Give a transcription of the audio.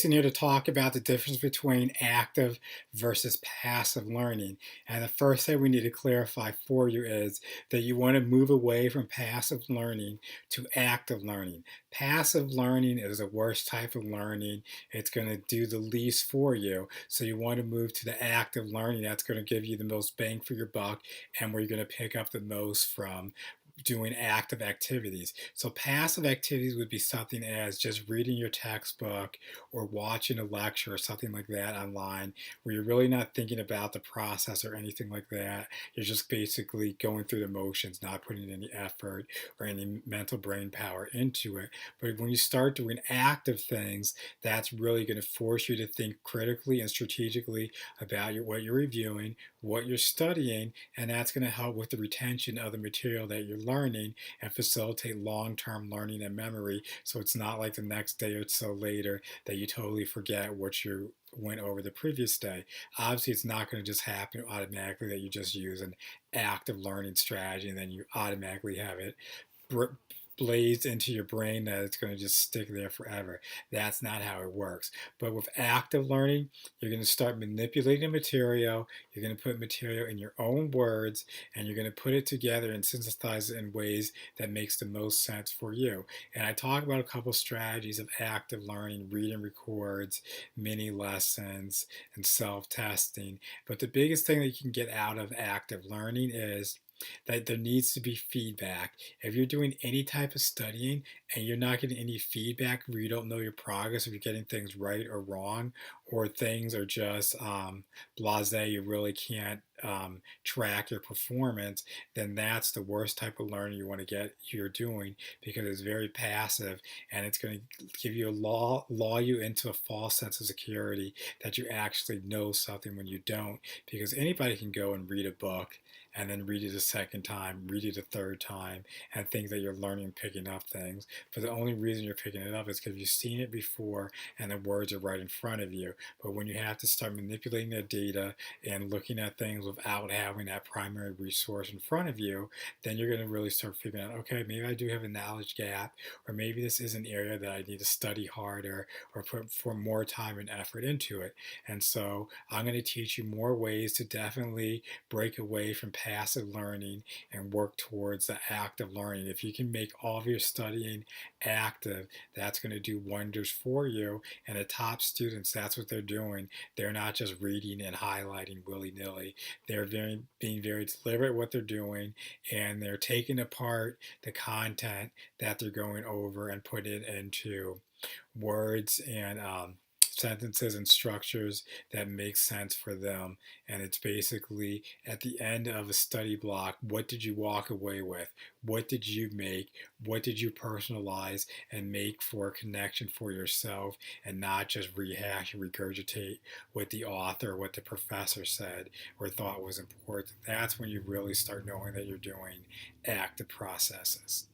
Jason here to talk about the difference between active versus passive learning. And the first thing we need to clarify for you is that you want to move away from passive learning to active learning. Passive learning is the worst type of learning. It's going to do the least for you. So you want to move to the active learning that's going to give you the most bang for your buck and where you're going to pick up the most from doing active activities. So passive activities would be something as just reading your textbook or watching a lecture or something like that online where you're really not thinking about the process or anything like that. You're just basically going through the motions, not putting any effort or any mental brain power into it. But when you start doing active things, that's really going to force you to think critically and strategically about what you're reviewing, what you're studying, and that's going to help with the retention of the material that you're learning and facilitate long-term learning and memory. So it's not like the next day or so later that you totally forget what you went over the previous day. Obviously, it's not going to just happen automatically that you just use an active learning strategy and then you automatically have it blazed into your brain that it's going to just stick there forever. That's not how it works. But with active learning, you're going to start manipulating the material. You're going to put material in your own words, and you're going to put it together and synthesize it in ways that makes the most sense for you. And I talk about a couple strategies of active learning, reading records, mini lessons, and self-testing. But the biggest thing that you can get out of active learning is that there needs to be feedback. If you're doing any type of studying and you're not getting any feedback where you don't know your progress, if you're getting things right or wrong, or things are just blase, you really can't track your performance, then that's the worst type of learning you want to get you're doing because it's very passive and it's going to give you a law you into a false sense of security that you actually know something when you don't, because anybody can go and read a book and then read it a second time, read it a third time, and think that you're learning and picking up things. But the only reason you're picking it up is because you've seen it before and the words are right in front of you. But when you have to start manipulating the data and looking at things without having that primary resource in front of you, then you're going to really start figuring out, okay, maybe I do have a knowledge gap, or maybe this is an area that I need to study harder or put for more time and effort into it. And so I'm going to teach you more ways to definitely break away from passive learning and work towards the active learning. If you can make all of your studying active, that's going to do wonders for you. And the top students, that's what they're doing. They're not just reading and highlighting willy-nilly. They're being very deliberate what they're doing, and they're taking apart the content that they're going over and putting it into words and sentences and structures that make sense for them. And it's basically at the end of a study block, what did you walk away with? What did you make? What did you personalize and make for a connection for yourself, and not just rehash and regurgitate what the author, what the professor said or thought was important? That's when you really start knowing that you're doing active processes.